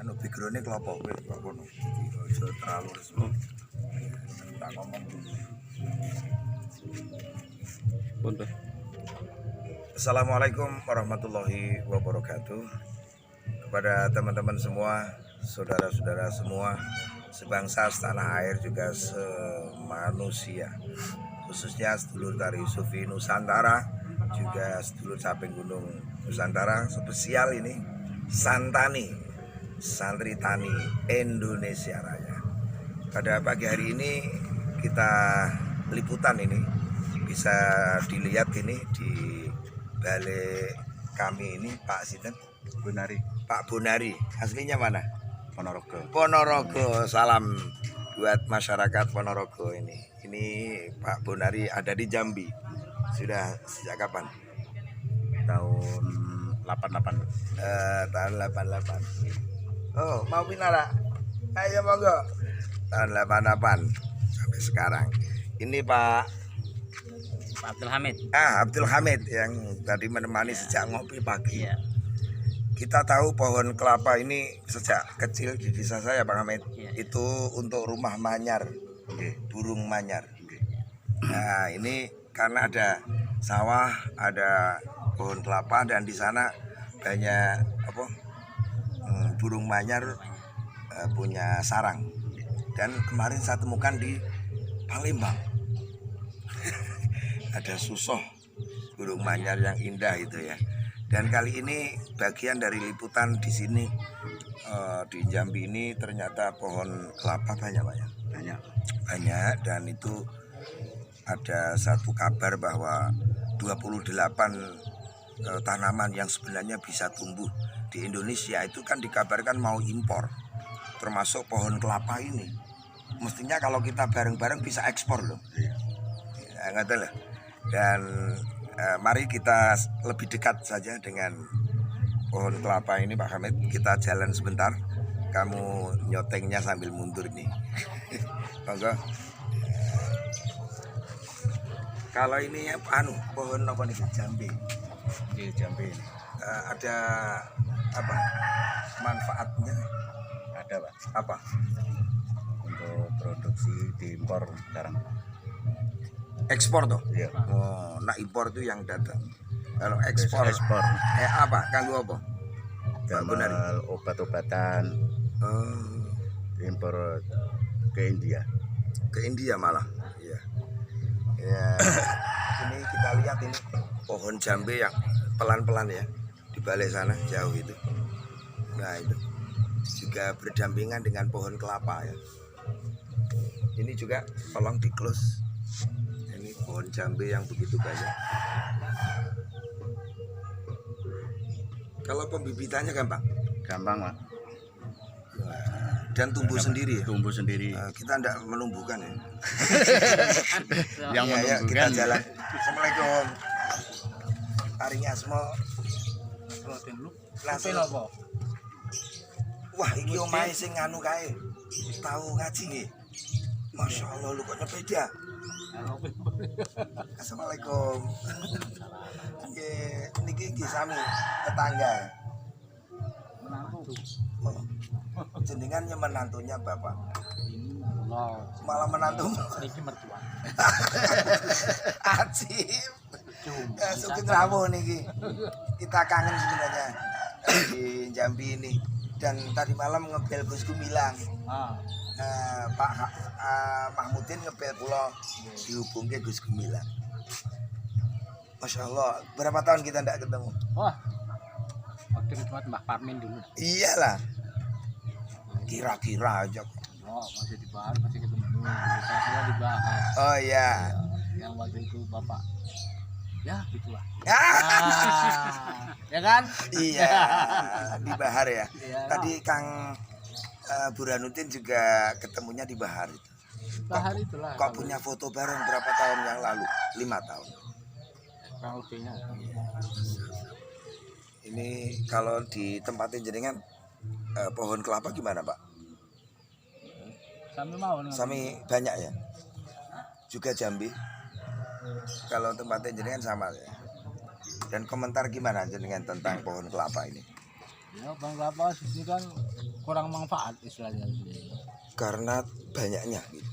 anu background-e klopo kowe kok ngono. Aja terlalu resmi. Tak ngomong dulu. Punten. Assalamualaikum warahmatullahi wabarakatuh. Kepada teman-teman semua, saudara-saudara semua, sebangsa, setanah air, juga semanusia, khususnya sedulur tari Sufi Nusantara, juga sedulur Caping Gunung Nusantara, spesial ini Santani, Santri Tani Indonesia Raya. Pada pagi hari ini kita liputan ini bisa dilihat ini di balik kami ini Pak Sinten Bonari. Pak Bonari, aslinya mana? Ponorogo. Ponorogo. Salam buat masyarakat Ponorogo ini. Ini Pak Bonari ada di Jambi. Sudah sejak kapan? Tahun 88. Tahun 88. Oh, mau pinara? Ayo monggo. Tahun 88 sampai sekarang. Ini Pak Abdul Hamid. Abdul Hamid yang tadi menemani sejak ngopi pagi. Iya. Kita tahu pohon kelapa ini sejak kecil di desa saya, Bang Hamid, itu untuk rumah manyar, burung manyar. Nah, ini karena ada sawah, ada pohon kelapa, dan di sana banyak burung manyar punya sarang. Dan kemarin saya temukan di Palembang ada susoh burung manyar yang indah itu ya. Dan kali ini bagian dari liputan di sini di Jambi ini ternyata pohon kelapa banyak. Dan itu ada satu kabar bahwa 28 tanaman yang sebenarnya bisa tumbuh di Indonesia itu kan dikabarkan mau impor, termasuk pohon kelapa ini. Mestinya kalau kita bareng-bareng bisa ekspor loh. Ya, nggak tahu lah. Dan mari kita lebih dekat saja dengan pohon kelapa ini, Pak Hamid. Kita jalan sebentar. Kamu nyotengnya sambil mundur nih. Monggo. Kalau ini pohon apa nih? Jambe. Di Jambi ini. Ada apa manfaatnya? Ada, Pak. Apa? Untuk produksi diimpor sekarang. Ekspor toh? Iya. Oh, nah impor itu yang datang. Kalau ekspor apa? Kanggo apa? Damel obat-obatan. Impor ke India. Ke India malah. Iya. Ya. Ini kita lihat ini pohon jambe yang pelan-pelan ya di balik sana jauh itu. Nah itu juga berdampingan dengan pohon kelapa ya. Ini juga tolong di close. Ini pohon jambe yang begitu banyak. Kalau pembibitannya gampang? Gampang, Pak. Dan tumbuh sendiri ya? Tumbuh sendiri. Kita tidak menumbuhkan ya? Yang ya, menumbuhkan. Kita jalan. Assalamualaikum. Taring asmo. Wah, iki omahe sing anu kae. Tahu ngaji nggih. Masya Allah, lu kok nyepeda? Assalamualaikum. Niki sami tetangga. Menantu. Jenengan menantunya Bapak. Allah. Malah menantu. Niki mertua. Ajib. Suki rawuh niki. Kita kangen sebenarnya di Jambi ini. Dan tadi malam ngebel Gus Gumilang. Pak Mahmudin ngebel kula dihubungke Gus Gumilang. Masya Allah, berapa tahun kita tidak ketemu? Wah. Waktu itu Mbah Parmin dulu. Iyalah. Kira-kira aja. Oh, masih dibahas, masih ketemu. Saya dibahas. Oh iya. Yang waktu itu Bapak. Ya, gitulah. Ah. Ya kan? Iya, di Bahar ya. Iya. Tadi Kang Burhanuddin juga ketemunya di Bahar itu. Bahar itulah. Kok punya foto bareng berapa tahun yang lalu? 5 tahun. Kurang lebihnya. Ini kalau di tempatin jenengan pohon kelapa gimana, Pak? Sami mau nih. Sami banyak ya? Juga Jambi. Kalau tempatnya jenengan sama ya. Dan komentar gimana jenengan tentang pohon kelapa ini? Ya, Bang Kelapa sini kan kurang manfaat istilahnya. Karena banyaknya gitu.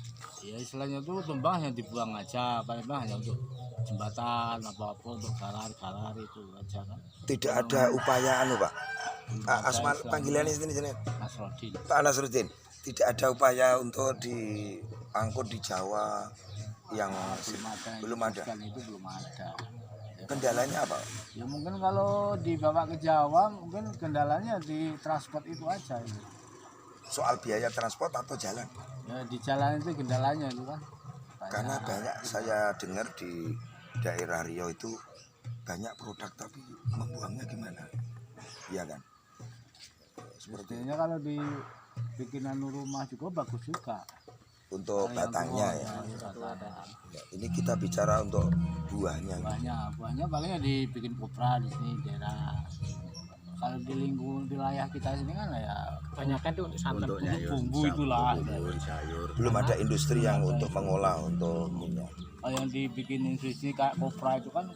Ya istilahnya tuh tumbang yang dibuang aja, paling hanya untuk jembatan apa-apa untuk galar itu aja kan. Tidak ada upaya Pak. Asma panggilannya sini. Nasrodin. Pak Nasruddin, tidak ada upaya untuk diangkut di Jawa yang belum ada. Itu belum ada. Ya, Kendalanya apa? ya mungkin kalau dibawa ke Jawa mungkin kendalanya di transport itu aja itu. Soal biaya transport atau jalan? Ya di jalan itu kendalanya itu kan. Karena banyak saya dengar di daerah Riau itu banyak produk tapi membuangnya gimana? Iya kan? Sepertinya kalau di bikinan rumah juga bagus juga. Untuk Kalau yang batangnya tua, ya. ada. Ini kita bicara untuk buahnya. Buahnya palingnya dibikin kopra di sini daerah. Kalau di lingkungan wilayah kita sini kan ya kebanyakan itu untuk santan, Untuknya ya, bumbu itulah. bumbu, sayur. Belum ada industri yang untuk mengolah untuk minyak. Kalau yang dibikin industri kayak kopra itu kan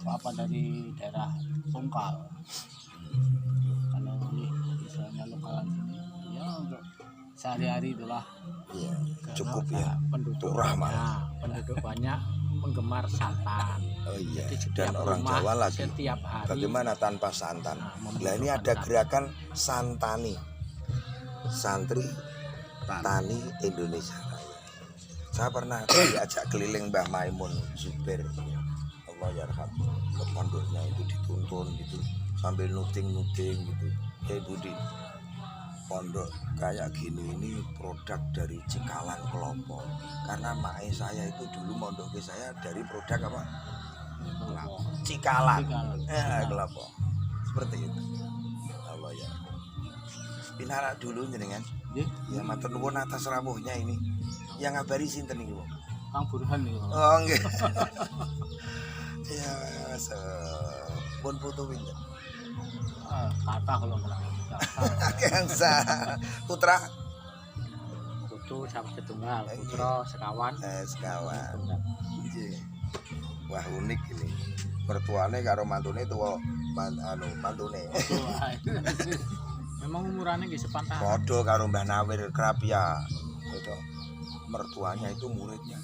apa dari daerah Songkal. Kalau misalnya lokalan sini ya untuk sehari-hari itulah. Iya, cukup ya. Penduduk Turah malah. banyak, penduduk banyak penggemar santan. Oh iya. Jadi Dan setiap orang rumah, Jawa lagi. setiap hari Bagaimana tanpa santan? Nah, Nah ini ada gerakan Santani, Santri Tani Indonesia Raya. Saya pernah diajak keliling Mbah Maimun Zubair, Allah yarham, ke pondoknya itu dituntun gitu sambil nuting gitu. Hei Budi, pondok kayak gini ini produk dari Cikalang Kelopo. Karena mae saya itu dulu mondok ke saya dari produk apa? Cikalang. Kelopo. Seperti itu. Allah ya. Pinara dulu jenengan. Nggih, Ya matur nuwun atas rawuhnya ini. Yang ngabari sinten iki, Bu? Kang Burhan itu. Oh nggih. Ya, pun putu pinten. Kata kalau bilang Kangsa putra putu sama setunggal, putra sekawan. sekawan. Iya. Wah unik ini. Mertuane karo mantune tuwa mantune. Memang umurannya nggih sepantaran. Padha karo Mbah Nawir Krapia. Itu mertuanya itu muridnya.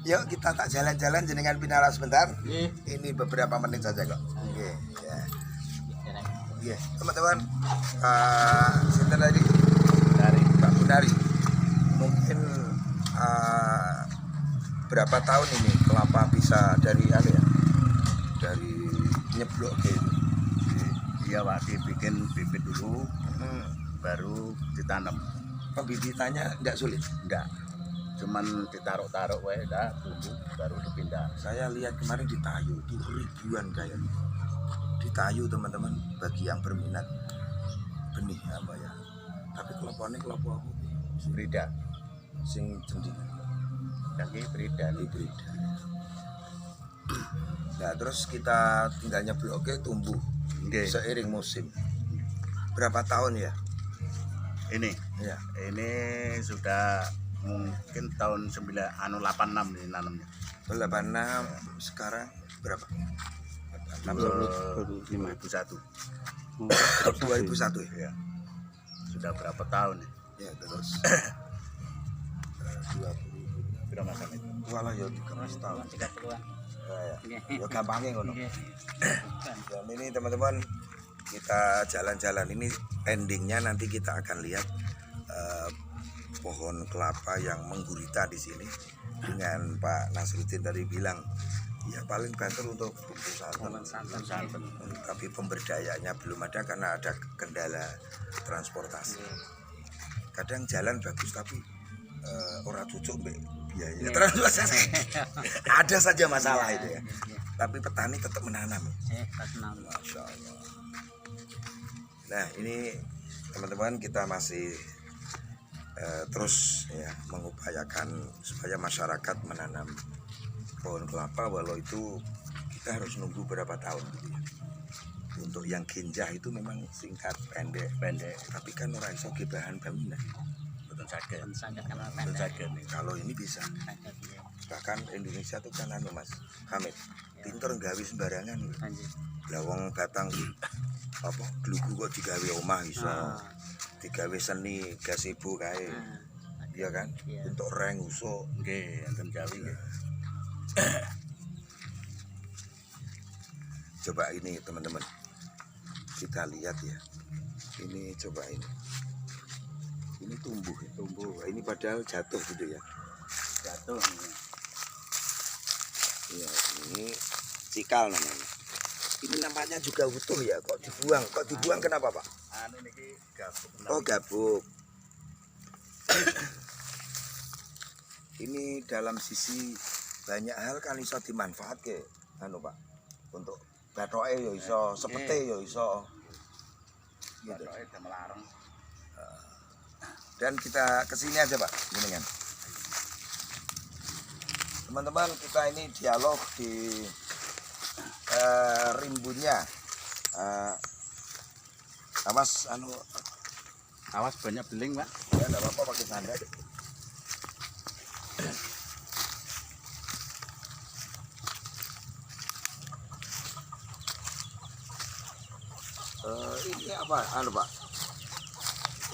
Yuk kita tak jalan-jalan jenengan pinara sebentar. Nggih. Ini beberapa menit saja kok. Oke, ya. Iya, teman-teman. Sinten tadi? Dari Mbak Gunari. Mungkin berapa tahun ini kelapa bisa dari dari nyeblok gitu. Iya Pak, dibikin bibit dulu, baru ditanam. Pembibitannya tidak sulit. Enggak, cuman ditaruh-taruh wae dah, tumbuh baru dipindah. Saya lihat kemarin di Tayu itu ribuan kayaknya. Di Tayu teman-teman, bagi yang berminat benih apa ya. Tapi kelopone kelopo apa? Hibrida, Sing cendi lagi hibrida nih. hibrida. Nah terus kita tinggal nyebloknya tumbuh Oke, seiring musim. Berapa tahun ya? ini Ya. sudah mungkin tahun 86 ini nanamnya. 86 sekarang berapa? 2001. 2001 ya. Ya. Sudah berapa tahun ya? Ya terus 20 Sudah masa itu. walah ya 13 tahun. 30-an. Ya, ya gampangnya ngono. Dan ini teman-teman kita jalan-jalan ini endingnya nanti kita akan lihat pohon kelapa yang menggurita di sini dengan Pak Nasruddin tadi bilang ya paling banter untuk bumbu santan. Tapi pemberdayanya belum ada karena ada kendala transportasi. Kadang jalan bagus tapi orang cucuk mbek biaya transportasi. Ada saja masalah itu ya. Tapi petani tetap menanam. Masya Allah. Nah ini teman-teman kita masih terus ya mengupayakan supaya masyarakat menanam pohon kelapa walau itu kita harus nunggu berapa tahun gitu ya. Untuk yang genjah itu memang singkat pendek tapi kan orang iso ge bahan bangunan. Betul sakit. Betul sakit. Kalau ini bisa bahkan Indonesia tuh kan anu Mas Hamid pinter gawe sembarangan. Anjir. Lah wong batang apa glugu kok digawe omah iso. Digawe seni gazebo kae. Iya kan? Iya. Untuk reng usuk. Nggih, enten gawe nggih. Coba ini teman-teman. Kita lihat ya. Ini coba ini. Ini tumbuh, ya. Ini padahal jatuh gitu ya. Jatuh. Iya, ini cikal namanya. Ini nampaknya juga utuh ya, kok dibuang? Kok dibuang kenapa, Pak? Anu niki gabuk. Oh, gabuk. Ini dalam sisi banyak hal kan iso dimanfaatke, anu Pak. Untuk bathoke ya iso, sepete ya iso. Gitu. Batoke demelareng. Dan kita kesini aja Pak, gini kan. Teman-teman, kita ini dialog di rimbunnya. Awas anu, Awas banyak beling, Pak. ya enggak apa-apa pakai sandal. Ini apa? Anu Pak,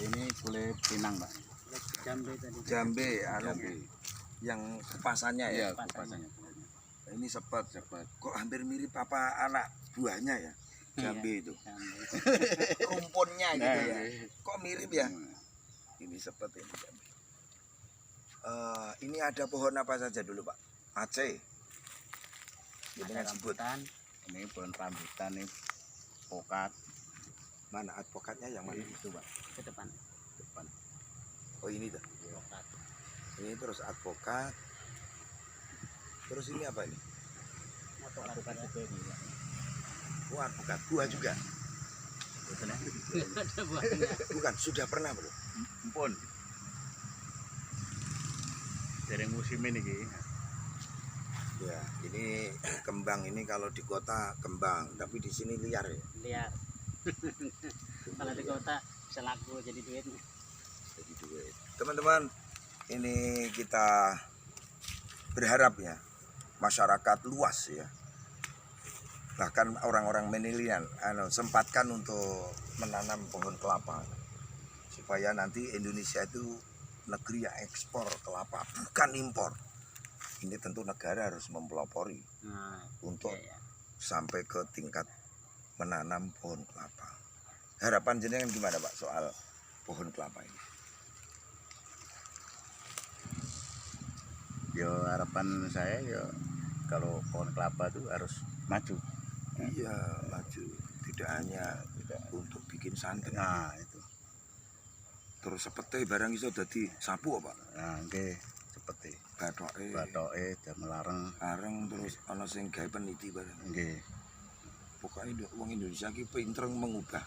Ini kulit pinang, Pak. Jambe tadi. jambe, anu yang kupasannya ya. Iya, kupasannya. Ini sepet. Kok hampir mirip apa anak buahnya ya? Jambe itu. Jambe. Rumpunnya gitu ya. Nah, Kok mirip ya? Ini sepet ini jambe. Ini ada pohon apa saja dulu Pak? Aceh. Ya, dengan Ada sebut. rambutan. Ini pohon rambutan ini pokat Mana advokatnya yang mana? itu, Pak. Ke depan. Depan. Oh ini tuh. Pokat. Ini terus advokat. Terus ini apa ini? Pokat juga ini. Pak. Oh advokat. Buah juga. Ada buahnya. Bukan, sudah pernah belum? Empun. Dari musim ini ki. Ya, ini kembang ini kalau di kota kembang, tapi di sini liar ya. Lihat. Kalau di kota bisa laku jadi duit. Jadi duit. Teman-teman, ini kita berharap ya masyarakat luas ya, bahkan orang-orang milenial sempatkan untuk menanam pohon kelapa supaya nanti Indonesia itu negeri yang ekspor kelapa bukan impor. Ini tentu negara harus mempelopori Nah, untuk iya, iya. sampai ke tingkat menanam pohon kelapa. Harapan jenengan gimana Pak soal pohon kelapa ini? Yo harapan saya yo kalau pohon kelapa itu harus maju. Iya maju, tidak hanya untuk bikin santan. Nah, itu. Terus sepete barang iso dadi sapu apa? Nah, nggih seperti Bathoke, demelareng. areng terus ana sing gawe peniti barang. Nggih. Pokoknya wong Indonesia ki pinter mengubah.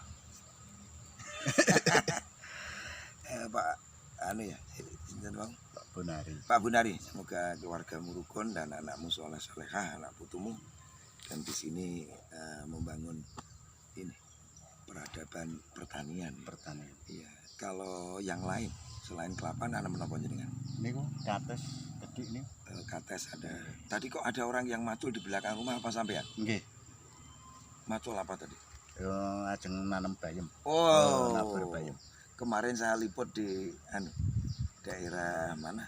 Pak anu ya, sinten Bang? Pak Bonari. Pak Bunari, semoga keluargamu rukun dan anakmu soleh solehah, anak putumu, dan di sini membangun ini peradaban pertanian. Iya. Kalau yang lain selain kelapa nanam apa jenengan? Niku kates gede nih. Kates ada. Tadi kok ada orang yang macul di belakang rumah apa sampean? Nggih. Macul apa tadi? Yo ajeng nanam bayem. Oh, nabur bayem. Kemarin saya liput di daerah mana?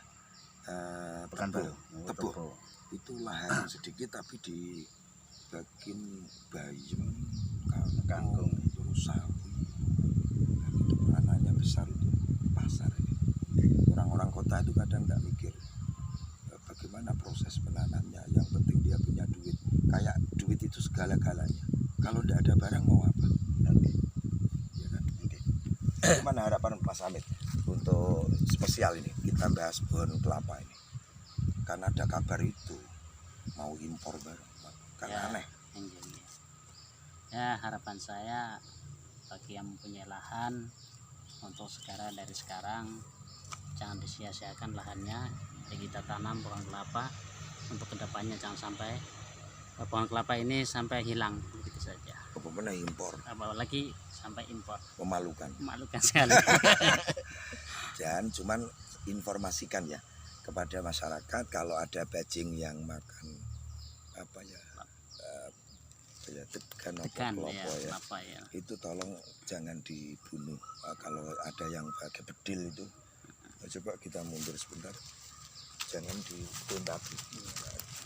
Pekanbaru. Tebo. Itu lahan sedikit tapi dibikin bayem, kangkung, terus sawi. Dan itu peranannya besar itu pasar. Orang-orang kota itu kadang nggak mikir bagaimana proses menanamnya. Yang penting dia punya duit. Kayak duit itu segala-galanya. Kalau tidak ada barang mau apa? Nanti. Ya kan? Gimana harapan Mas Amit untuk spesial ini? Kita bahas pohon kelapa ini. Karena ada kabar itu mau impor barang. Kan Ya. aneh. Anjing. Ya harapan saya bagi yang mempunyai lahan untuk dari sekarang jangan disia-siakan lahannya. Ya kita tanam pohon kelapa untuk kedepannya jangan sampai pohon kelapa ini sampai hilang begitu saja. Kepemena impor Apalagi sampai impor, memalukan. memalukan sekali. Dan cuman informasikan ya kepada masyarakat kalau ada bajing yang makan apa ya ya degan Degan apa ya, klopo ya. kelapa ya. Itu tolong jangan dibunuh. Kalau ada yang pakai bedil itu coba kita mundur sebentar, jangan dituntaki.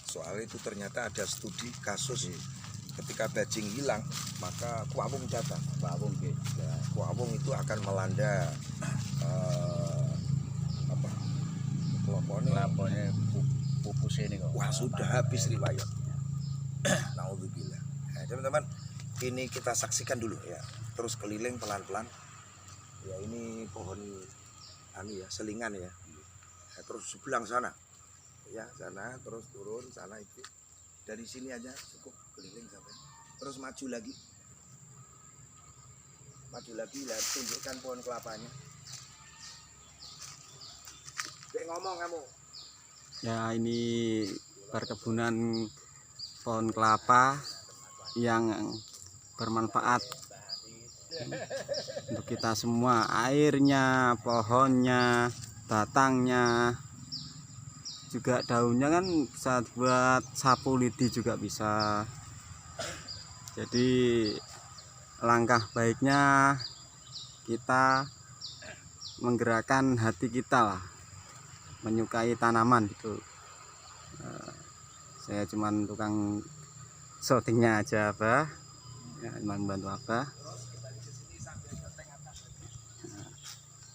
Soalnya itu ternyata ada studi kasus ketika bajing hilang maka kuawung datang. Bawung nggih. Ya, kuawung itu akan melanda apa kelopone. Lapone pupuse niku. Wah sudah habis riwayat. Naudzubillah. Nah, teman-teman, ini kita saksikan dulu ya. Terus keliling pelan-pelan. Ya ini pohon ya selingan ya. Terus sebelah sana. Ya, sana terus turun sana itu. Dari sini aja cukup keliling sampai. Terus maju lagi. Maju lagi, lihat tunjukkan pohon kelapanya. Dek ngomong kamu. Ya, ini perkebunan pohon kelapa yang bermanfaat untuk kita semua. Airnya, pohonnya, batangnya, juga daunnya kan bisa buat sapu lidi juga bisa. Jadi langkah baiknya kita menggerakkan hati kita lah, menyukai tanaman gitu. Saya cuman tukang shootingnya aja Abah ya, membantu Abah.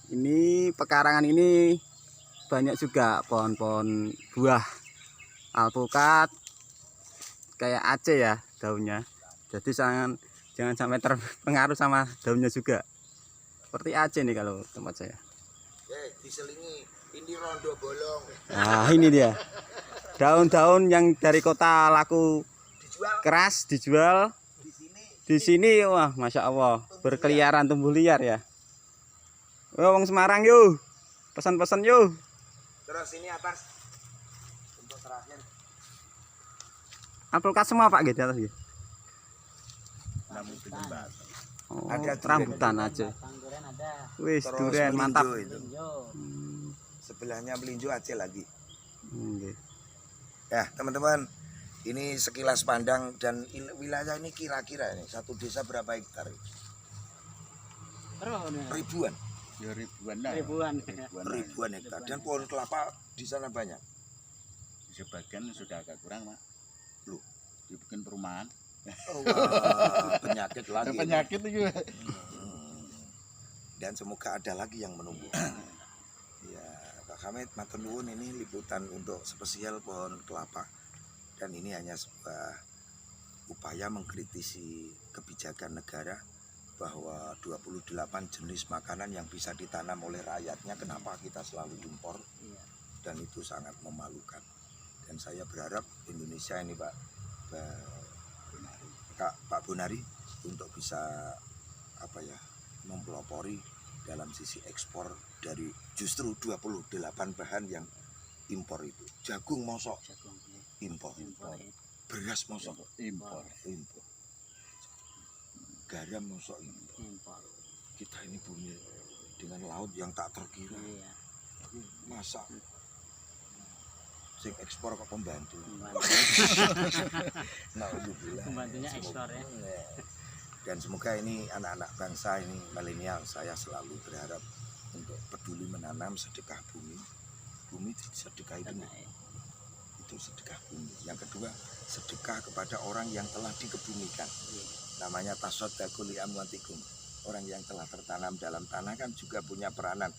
Ini pekarangan ini banyak juga pohon-pohon buah alpukat kayak Aceh ya daunnya, jadi jangan sampai terpengaruh sama daunnya juga seperti Aceh nih kalau tempat saya. Diselingi ini rondo bolong. Nah ini dia daun-daun yang dari kota laku Dijual keras dijual di sini. di sini. Wah masya Allah berkeliaran tumbuh liar ya. Wong Semarang yuk pesan-pesan yuk. Terus ini atas untuk terakhir. Alpukat semua Pak gitu atas gitu. Namun penyembah. Oh, Ada rambutan aja. Batang durian ada. Wis Terus durian mantap. melinjo itu. Tinjo. Sebelahnya melinjo Aceh lagi. Nggih. Ya teman-teman, ini sekilas pandang dan wilayah ini kira-kira ini satu desa berapa hektar? Berapa ini? Ribuan, Ya ribuan lah. Ribuan. ribuan hektar. Dan pohon kelapa di sana banyak. Sebagian sudah agak kurang, Mak. Loh. Dibikin perumahan. Wah, penyakit lagi. Penyakit itu. Dan semoga ada lagi yang menumbuh. Ya, Pak Hamid, matur nuwun, ini liputan untuk spesial pohon kelapa. Dan ini hanya sebuah upaya mengkritisi kebijakan negara bahwa 28 jenis makanan yang bisa ditanam oleh rakyatnya, kenapa kita selalu impor? Iya. Dan itu sangat memalukan. Dan saya berharap Indonesia ini Pak Bonari untuk bisa mempelopori dalam sisi ekspor dari justru 28 bahan yang impor itu. Jagung mosok Jagung ya. impor, Impor. beras mosok Impor. impor, garam mosok impor. Impor. Kita ini bumi dengan laut yang tak terkira. Iya. Masa sing ekspor kok pembantu. Naudzubillah. Pembantunya ekspor ya. Dan semoga ini anak-anak bangsa ini milenial, saya selalu berharap untuk peduli menanam sedekah bumi. Bumi sedekah itu, Karena ya. itu sedekah bumi. Yang kedua, sedekah kepada orang yang telah dikebumikan. Namanya tasoddaqu li amwatikum. Orang yang telah tertanam dalam tanah kan juga punya peranan.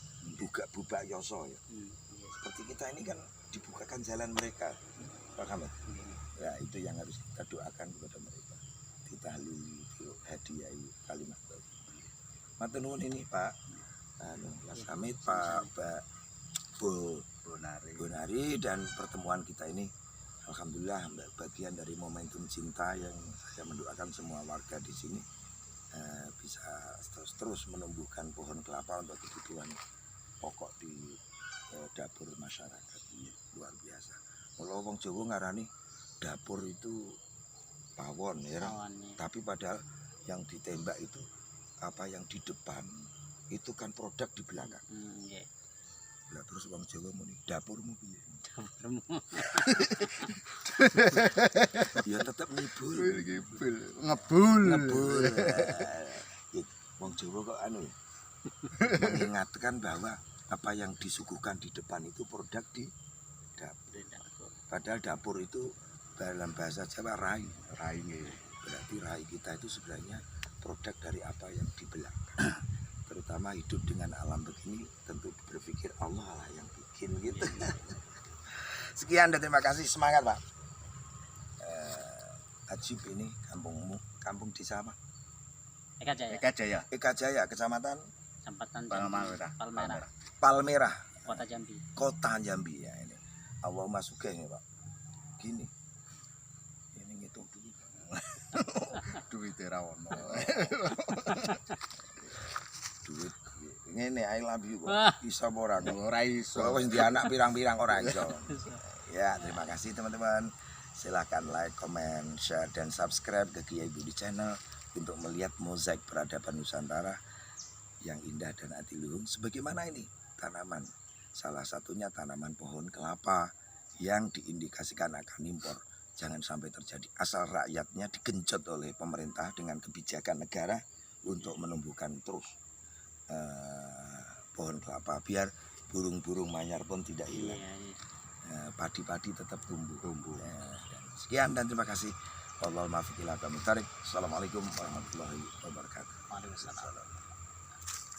Bubak yoso ya. Iya. Seperti kita ini kan dibukakan jalan mereka, Pak Hamid. Ya itu yang harus kita doakan kepada mereka. Ditahlili, hadiahi kalimat tauhid. Matur nuwun ini Pak Mas Hamid, Pak Bonari, dan pertemuan kita ini alhamdulillah bagian dari momentum cinta yang saya mendoakan semua warga di sini bisa terus menumbuhkan pohon kelapa untuk kebutuhan pokok di dapur masyarakat. Luar biasa. Kalau wong Jawa ngarani dapur itu pawon ya, Pawon, ya. tapi padahal yang ditembak itu apa yang di depan itu kan produk di belakang. Iya. Lah terus wong Jawa muni dapurmu piye? Ya tetep ngibul. Ngebul. Ngebul. Wong Jawa kok anu ya, mengingatkan bahwa apa yang disuguhkan di depan itu produk di dapur. Padahal dapur itu dalam bahasa Jawa rai. Rai berarti rai kita itu sebenarnya produk dari apa yang di belakang. Terutama hidup dengan alam begini tentu berpikir Allah lah yang bikin gitu. Sekian dan terima kasih, semangat Pak. Ajib ini kampungmu, kampung desa apa? Eka Jaya, Eka Jaya. Eka Jaya, kecamatan Kecamatan Palmerah. Palmerah, Palmerah, Kota Jambi. Kota Jambi ya ini. Allahumma sugih ya Pak. Gini, ini ngitung duit. Duit ra ono. Duit. Ngene I love you kok. Iso apa ora? Ora iso. Wis di anak pirang-pirang ora iso. Ya, terima kasih teman-teman. Silahkan like, comment, share, dan subscribe ke Kiai Budi Channel untuk melihat mozaik peradaban Nusantara yang indah dan adiluhung. Sebagaimana ini tanaman, salah satunya tanaman pohon kelapa yang diindikasikan akan impor. Jangan sampai terjadi asal rakyatnya digenjot oleh pemerintah dengan kebijakan negara untuk menumbuhkan terus pohon kelapa biar burung-burung manyar pun tidak hilang. Padi-padi tetap tumbuh. Sekian dan terima kasih. Wallahul muwaffiq ila aqwamit thoriq. Assalamualaikum warahmatullahi wabarakatuh. Waalaikumsalam.